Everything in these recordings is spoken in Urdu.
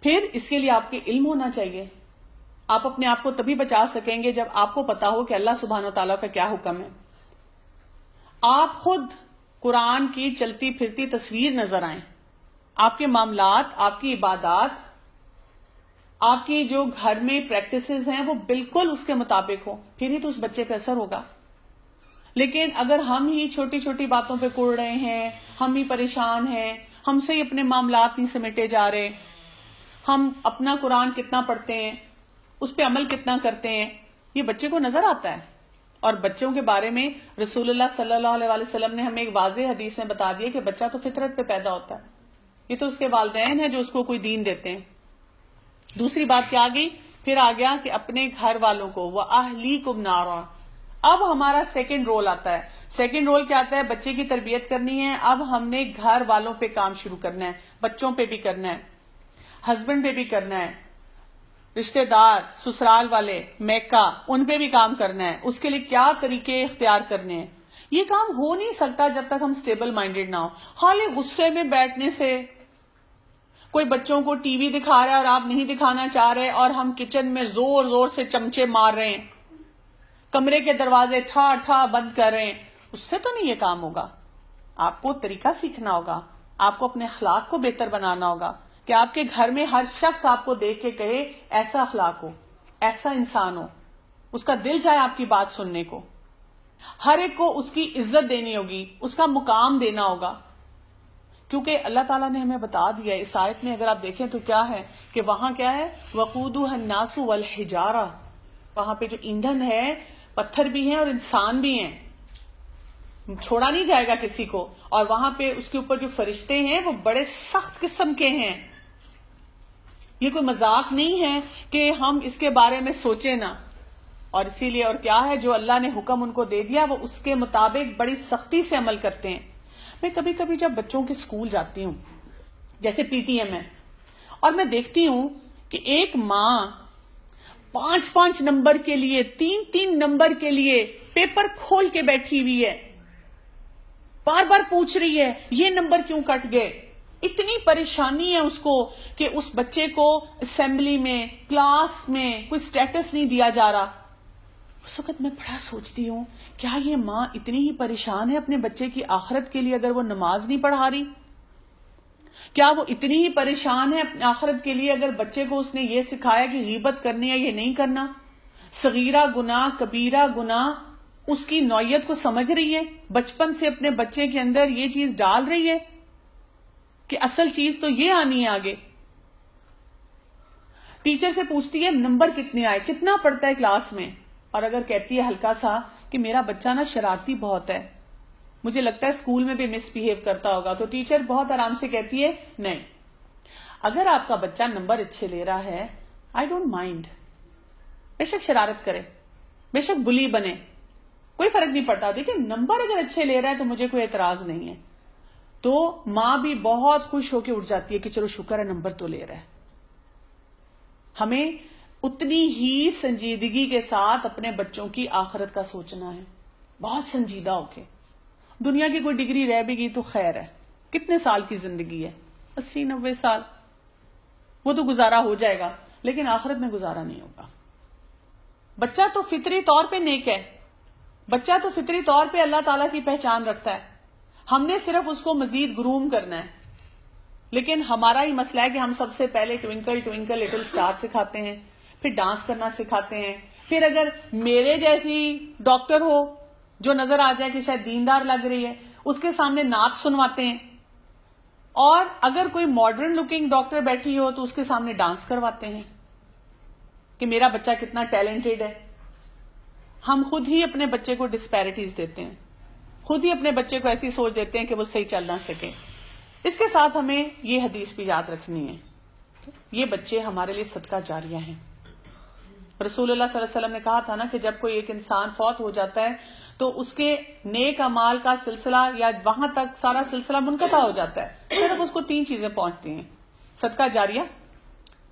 پھر اس کے لیے آپ کے علم ہونا چاہیے. آپ اپنے آپ کو تبھی بچا سکیں گے جب آپ کو پتا ہو کہ اللہ سبحانہ و تعالیٰ کا کیا حکم ہے. آپ خود قرآن کی چلتی پھرتی تصویر نظر آئیں. آپ کے معاملات، آپ کی عبادات، آپ کی جو گھر میں پریکٹسز ہیں وہ بالکل اس کے مطابق ہو، پھر ہی تو اس بچے پہ اثر ہوگا. لیکن اگر ہم ہی چھوٹی چھوٹی باتوں پہ کڑ رہے ہیں، ہم ہی پریشان ہیں، ہم سے ہی اپنے معاملات نہیں سمیٹے جا رہے، ہم اپنا قرآن کتنا پڑھتے ہیں، اس پہ عمل کتنا کرتے ہیں، یہ بچے کو نظر آتا ہے. اور بچوں کے بارے میں رسول اللہ صلی اللہ علیہ وسلم نے ہمیں ایک واضح حدیث میں بتا دیا کہ بچہ تو فطرت پہ پیدا ہوتا ہے، یہ تو اس کے والدین ہیں جو اس کو کوئی دین دیتے ہیں. دوسری بات کیا آ گئی؟ پھر آ گیا کہ اپنے گھر والوں کو وَأَهْلِيكُمْ نَارًا. اب ہمارا سیکنڈ رول آتا ہے. سیکنڈ رول کیا آتا ہے؟ بچے کی تربیت کرنی ہے. اب ہم نے گھر والوں پہ کام شروع کرنا ہے، بچوں پہ بھی کرنا ہے، ہسبینڈ پہ بھی کرنا ہے، رشتہ دار، سسرال والے، میکا، ان پہ بھی کام کرنا ہے. اس کے لیے کیا طریقے اختیار کرنے ہیں. یہ کام ہو نہیں سکتا جب تک ہم سٹیبل مائنڈیڈ نہ ہو. خالی غصے میں بیٹھنے سے، کوئی بچوں کو ٹی وی دکھا رہا ہے اور آپ نہیں دکھانا چاہ رہے اور ہم کچن میں زور زور سے چمچے مار رہے ہیں، کمرے کے دروازے ٹھا ٹھا بند کر رہے ہیں، اس سے تو نہیں یہ کام ہوگا. آپ کو طریقہ سیکھنا ہوگا، آپ کو اپنے اخلاق کو بہتر بنانا ہوگا کہ آپ کے گھر میں ہر شخص آپ کو دیکھ کے کہے ایسا اخلاق ہو، ایسا انسان ہو، اس کا دل چاہے آپ کی بات سننے کو. ہر ایک کو اس کی عزت دینی ہوگی، اس کا مقام دینا ہوگا. کیونکہ اللہ تعالیٰ نے ہمیں بتا دیا اس آیت میں، اگر آپ دیکھیں تو کیا ہے کہ وہاں کیا ہے؟ وَقُودُهَا النَّاسُ وَالْحِجَارَةُ. وہاں پہ جو ایندھن ہے، پتھر بھی ہیں اور انسان بھی ہیں، چھوڑا نہیں جائے گا کسی کو. اور وہاں پہ اس کے اوپر جو فرشتے ہیں وہ بڑے سخت قسم کے ہیں. یہ کوئی مذاق نہیں ہے کہ ہم اس کے بارے میں سوچیں نا. اور اسی لیے اور کیا ہے، جو اللہ نے حکم ان کو دے دیا وہ اس کے مطابق بڑی سختی سے عمل کرتے ہیں. میں کبھی کبھی جب بچوں کے اسکول جاتی ہوں، جیسے پی ٹی ایم ہے، اور میں دیکھتی ہوں کہ ایک ماں 5 نمبر کے لیے، 3 نمبر کے لیے پیپر کھول کے بیٹھی ہوئی ہے، بار بار پوچھ رہی ہے یہ نمبر کیوں کٹ گئے. اتنی پریشانی ہے اس کو کہ اس بچے کو اسمبلی میں، کلاس میں کوئی سٹیٹس نہیں دیا جا رہا. اس وقت میں بڑا سوچتی ہوں، کیا یہ ماں اتنی ہی پریشان ہے اپنے بچے کی آخرت کے لیے اگر وہ نماز نہیں پڑھا رہی؟ کیا وہ اتنی ہی پریشان ہے اپنے آخرت کے لیے اگر بچے کو اس نے یہ سکھایا کہ غیبت کرنی ہے یہ نہیں کرنا؟ صغیرہ گناہ، کبیرہ گناہ اس کی نوعیت کو سمجھ رہی ہے، بچپن سے اپنے بچے کے اندر یہ چیز ڈال رہی ہے کہ اصل چیز تو یہ آنی ہے آگے. ٹیچر سے پوچھتی ہے نمبر کتنے آئے، کتنا پڑھتا ہے کلاس میں، اور اگر کہتی ہے ہلکا سا کہ میرا بچہ نا شرارتی بہت ہے، مجھے لگتا ہے اسکول میں بھی مس بہیو کرتا ہوگا، تو ٹیچر بہت آرام سے کہتی ہے نہیں، اگر آپ کا بچہ نمبر اچھے لے رہا ہے آئی ڈونٹ مائنڈ، بے شک شرارت کرے، بے شک بلی بنے، کوئی فرق نہیں پڑتا، دیکھیں نمبر اگر اچھے لے رہا ہے تو مجھے کوئی اعتراض نہیں ہے. تو ماں بھی بہت خوش ہو کے اٹھ جاتی ہے کہ چلو شکر ہے نمبر تو لے رہا ہے. ہمیں اتنی ہی سنجیدگی کے ساتھ اپنے بچوں کی آخرت کا سوچنا ہے، بہت سنجیدہ ہو کے. دنیا کی کوئی ڈگری رہ بھی گئی تو خیر ہے، کتنے سال کی زندگی ہے، 80-90 سال، وہ تو گزارا ہو جائے گا، لیکن آخرت میں گزارا نہیں ہوگا. بچہ تو فطری طور پہ نیک ہے، بچہ تو فطری طور پہ اللہ تعالیٰ کی پہچان رکھتا ہے، ہم نے صرف اس کو مزید گروم کرنا ہے. لیکن ہمارا ہی مسئلہ ہے کہ ہم سب سے پہلے ٹوئنکل ٹوئنکل لٹل سٹار سکھاتے ہیں، پھر ڈانس کرنا سکھاتے ہیں، پھر اگر میرے جیسی ڈاکٹر ہو جو نظر آ جائے کہ شاید دیندار لگ رہی ہے اس کے سامنے نعت سنواتے ہیں، اور اگر کوئی ماڈرن لکنگ ڈاکٹر بیٹھی ہو تو اس کے سامنے ڈانس کرواتے ہیں کہ میرا بچہ کتنا ٹیلنٹڈ ہے. ہم خود ہی اپنے بچے کو ڈسپیرٹیز دیتے ہیں، خود ہی اپنے بچے کو ایسی سوچ دیتے ہیں کہ وہ صحیح چل نہ سکے. اس کے ساتھ ہمیں یہ حدیث بھی یاد رکھنی ہے، یہ بچے ہمارے لیے صدقہ جاریہ ہیں. رسول اللہ صلی اللہ علیہ وسلم نے کہا تھا نا کہ جب کوئی ایک انسان فوت ہو جاتا ہے تو اس کے نیک اعمال کا سلسلہ یا وہاں تک سارا سلسلہ منقطع ہو جاتا ہے، صرف اس کو 3 چیزیں پہنچتی ہیں: صدقہ جاریہ،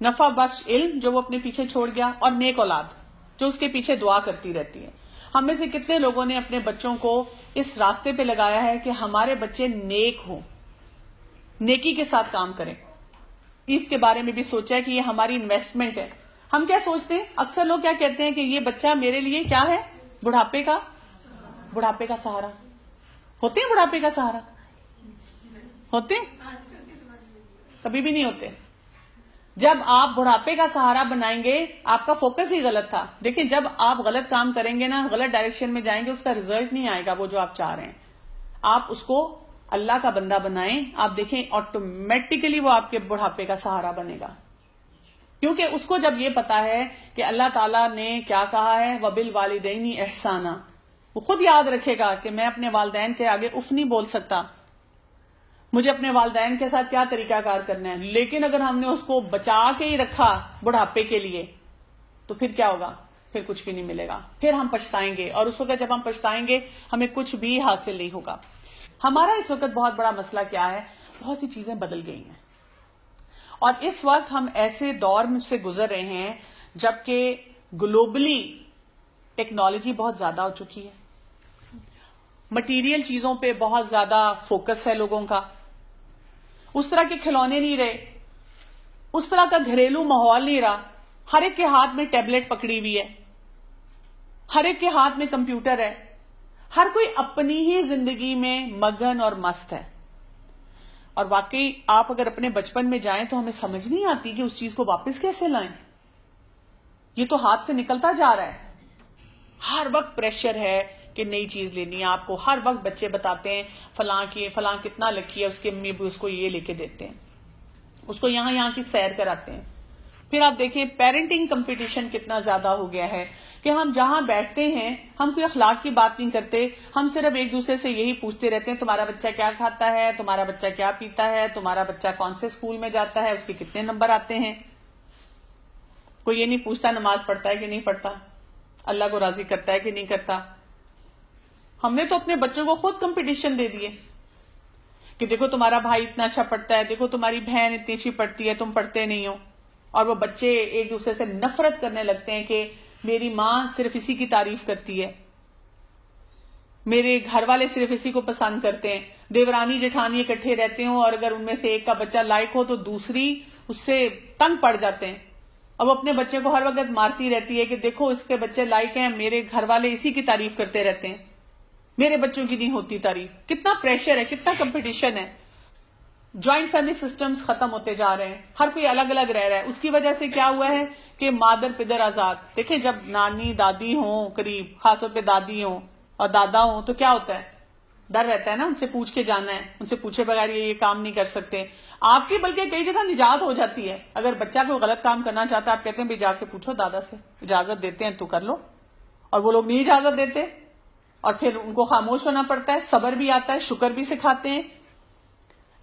نفع بخش علم جو وہ اپنے پیچھے چھوڑ گیا، اور نیک اولاد جو اس کے پیچھے دعا کرتی رہتی ہے. ہم میں سے کتنے لوگوں نے اپنے بچوں کو اس راستے پہ لگایا ہے کہ ہمارے بچے نیک ہوں، نیکی کے ساتھ کام کریں. اس کے بارے میں بھی سوچا کہ یہ ہماری انویسٹمنٹ ہے. ہم کیا سوچتے ہیں, اکثر لوگ کیا کہتے ہیں کہ یہ بچہ میرے لیے کیا ہے, بڑھاپے کا سہارا. ہوتے ہیں بڑھاپے کا سہارا؟ ہوتے ہیں؟ کبھی بھی نہیں ہوتے. جب آپ بڑھاپے کا سہارا بنائیں گے, آپ کا فوکس ہی غلط تھا. دیکھیں, جب آپ غلط کام کریں گے نا, غلط ڈائریکشن میں جائیں گے, اس کا رزلٹ نہیں آئے گا وہ جو آپ چاہ رہے ہیں. آپ اس کو اللہ کا بندہ بنائیں, آپ دیکھیں آٹومیٹیکلی وہ آپ کے بڑھاپے کا سہارا بنے گا. کیونکہ اس کو جب یہ پتا ہے کہ اللہ تعالیٰ نے کیا کہا ہے, وَبِالْوَالِدَيْنِ إِحْسَانًا, وہ خود یاد رکھے گا کہ میں اپنے والدین کے آگے اف نہیں بول سکتا, مجھے اپنے والدین کے ساتھ کیا طریقہ کار کرنا ہے. لیکن اگر ہم نے اس کو بچا کے ہی رکھا بڑھاپے کے لیے, تو پھر کیا ہوگا, پھر کچھ بھی نہیں ملے گا, پھر ہم پچھتائیں گے. اور اس وقت جب ہم پچھتائیں گے ہمیں کچھ بھی حاصل نہیں ہوگا. ہمارا اس وقت بہت بڑا مسئلہ کیا ہے, بہت سی چیزیں بدل گئی ہیں, اور اس وقت ہم ایسے دور سے گزر رہے ہیں جبکہ گلوبلی ٹیکنالوجی بہت زیادہ ہو چکی ہے, مٹیریل چیزوں پہ بہت زیادہ فوکس ہے لوگوں کا, اس طرح کے کھلونے نہیں رہے, اس طرح کا گھریلو ماحول نہیں رہا. ہر ایک کے ہاتھ میں ٹیبلٹ پکڑی ہوئی ہے, ہر ایک کے ہاتھ میں کمپیوٹر ہے, ہر کوئی اپنی ہی زندگی میں مگن اور مست ہے. اور واقعی آپ اگر اپنے بچپن میں جائیں تو ہمیں سمجھ نہیں آتی کہ اس چیز کو واپس کیسے لائیں. یہ تو ہاتھ سے نکلتا جا رہا ہے. ہر وقت پریشر ہے کہ نئی چیز لینی ہے آپ کو. ہر وقت بچے بتاتے ہیں فلاں کتنا لکی ہے, اس کے امی ابو اس کو یہ لے کے دیتے ہیں, اس کو یہاں کی سیر کراتے ہیں. پھر آپ دیکھیں پیرنٹنگ کمپٹیشن کتنا زیادہ ہو گیا ہے کہ ہم جہاں بیٹھتے ہیں ہم کوئی اخلاق کی بات نہیں کرتے, ہم صرف ایک دوسرے سے یہی پوچھتے رہتے ہیں تمہارا بچہ کیا کھاتا ہے, تمہارا بچہ کیا پیتا ہے, تمہارا بچہ کون سے اسکول میں جاتا ہے, اس کے کتنے نمبر آتے ہیں. کوئی یہ نہیں پوچھتا نماز پڑھتا ہے کہ نہیں پڑھتا, اللہ کو راضی کرتا ہے کہ نہیں کرتا. ہم نے تو اپنے بچوں کو خود کمپٹیشن دے دیے کہ دیکھو تمہارا بھائی اتنا اچھا پڑھتا ہے, دیکھو تمہاری بہن اتنی اچھی پڑھتی ہے, تم پڑھتے نہیں ہو. اور وہ بچے ایک دوسرے سے نفرت کرنے لگتے ہیں کہ میری ماں صرف اسی کی تعریف کرتی ہے, میرے گھر والے صرف اسی کو پسند کرتے ہیں. دیورانی جٹھانی اکٹھے رہتے ہوں اور اگر ان میں سے ایک کا بچہ لائق ہو تو دوسری اس سے تنگ پڑ جاتے ہیں, اور وہ اپنے بچے کو ہر وقت مارتی رہتی ہے کہ دیکھو اس کے بچے لائق ہیں, میرے گھر والے اسی کی تعریف کرتے رہتے ہیں, میرے بچوں کی نہیں ہوتی تعریف. کتنا پریشر ہے, کتنا کمپٹیشن ہے. جوائنٹ فیملی سسٹمز ختم ہوتے جا رہے ہیں, ہر کوئی الگ الگ رہ رہا ہے. اس کی وجہ سے کیا ہوا ہے کہ مادر پدر آزاد. دیکھیں جب نانی دادی ہوں قریب, خاص طور پہ دادی ہوں اور دادا ہوں, تو کیا ہوتا ہے, ڈر رہتا ہے نا, ان سے پوچھ کے جانا ہے, ان سے پوچھے بغیر یہ کام نہیں کر سکتے. آپ کی بلکہ کئی جگہ نجات ہو جاتی ہے. اگر بچہ کوئی غلط کام کرنا چاہتا ہے آپ کہتے ہیں بھی جا کے پوچھو دادا سے, اجازت دیتے ہیں تو کر لو, اور وہ لوگ نہیں اجازت دیتے, اور پھر ان کو خاموش ہونا پڑتا ہے. صبر بھی آتا ہے, شکر بھی سکھاتے ہیں,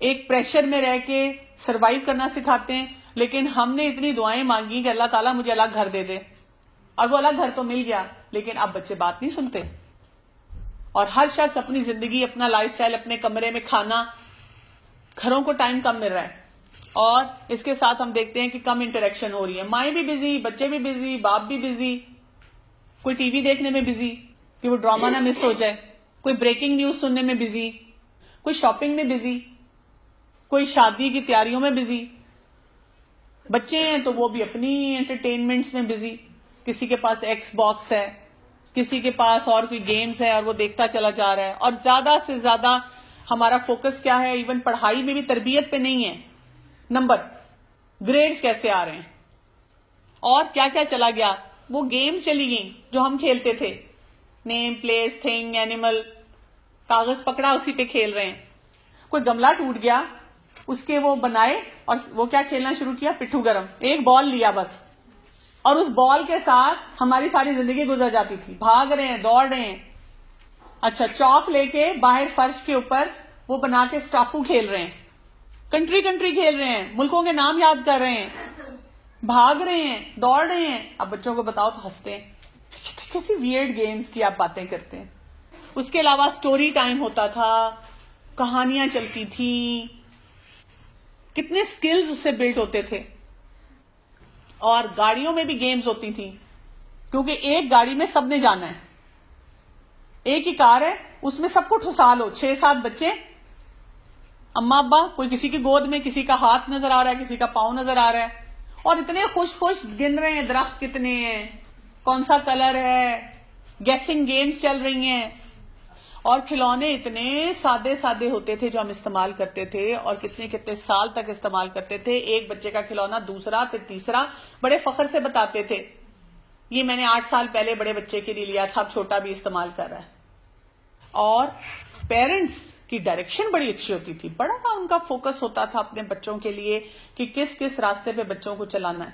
ایک پریشر میں رہ کے سروائیو کرنا سکھاتے ہیں. لیکن ہم نے اتنی دعائیں مانگی کہ اللہ تعالیٰ مجھے الگ گھر دے دے, اور وہ الگ گھر تو مل گیا, لیکن اب بچے بات نہیں سنتے, اور ہر شخص اپنی زندگی, اپنا لائف سٹائل, اپنے کمرے میں کھانا, گھروں کو ٹائم کم مل رہا ہے. اور اس کے ساتھ ہم دیکھتے ہیں کہ کم انٹریکشن ہو رہی ہے. مائیں بھی بزی, بچے بھی بزی, باپ بھی بزی, کوئی ٹی وی دیکھنے میں بزی کہ وہ ڈرامہ نہ مس ہو جائے, کوئی بریکنگ نیوز سننے میں بزی, کوئی شاپنگ میں بزی, کوئی شادی کی تیاریوں میں بزی. بچے ہیں تو وہ بھی اپنی انٹرٹینمنٹس میں بزی, کسی کے پاس ایکس باکس ہے, کسی کے پاس اور کوئی گیمز ہے, اور وہ دیکھتا چلا جا رہا ہے. اور زیادہ سے زیادہ ہمارا فوکس کیا ہے, ایون پڑھائی میں بھی تربیت پہ نہیں ہے, نمبر, گریڈز کیسے آ رہے ہیں, اور کیا کیا چلا گیا. وہ گیمز چلی گئیں جو ہم کھیلتے تھے, نیم پلیس تھنگ اینیمل, کاغذ پکڑا اسی پہ کھیل رہے ہیں. کوئی گملہ ٹوٹ گیا, اس کے وہ بنائے اور وہ کیا کھیلنا شروع کیا, پٹھو گرم, ایک بال لیا بس, اور اس بال کے ساتھ ہماری ساری زندگی گزر جاتی تھی. بھاگ رہے ہیں, دوڑ رہے ہیں. اچھا, چاک لے کے باہر فرش کے اوپر وہ بنا کے اسٹاپو کھیل رہے ہیں, کنٹری کھیل رہے ہیں, ملکوں کے نام یاد کر رہے ہیں, بھاگ رہے ہیں, دوڑ رہے ہیں. اب بچوں کو بتاؤ تو ہنستے ہیں, کیسی ویئرڈ گیمز کی آپ باتیں کرتے ہیں. اس کے علاوہ سٹوری ٹائم ہوتا تھا, کہانیاں چلتی تھیں, کتنے سکلز اس سے بلڈ ہوتے تھے. اور گاڑیوں میں بھی گیمز ہوتی تھیں, کیونکہ ایک گاڑی میں سب نے جانا ہے, ایک ہی کار ہے, اس میں سب کو ٹھسا لو, 6-7 بچے, اما ابا کوئی کسی کی گود میں، کسی کا ہاتھ نظر آ رہا ہے، کسی کا پاؤں نظر آ رہا ہے، اور اتنے خوش خوش گن رہے ہیں درخت کتنے ہیں، کون سا کلر ہے، گیسنگ گیمز چل رہی ہیں. اور کھلونے اتنے سادے سادے ہوتے تھے جو ہم استعمال کرتے تھے، اور کتنے کتنے سال تک استعمال کرتے تھے. ایک بچے کا کھلونا دوسرا پھر تیسرا بڑے فخر سے بتاتے تھے یہ میں نے 8 سال پہلے بڑے بچے کے لیے لیا تھا، اب چھوٹا بھی استعمال کر رہا ہے. اور پیرنٹس کی ڈائریکشن بڑی اچھی ہوتی تھی، بڑا ان کا فوکس ہوتا تھا اپنے بچوں کے لیے کہ کس کس راستے پہ بچوں کو چلانا ہے.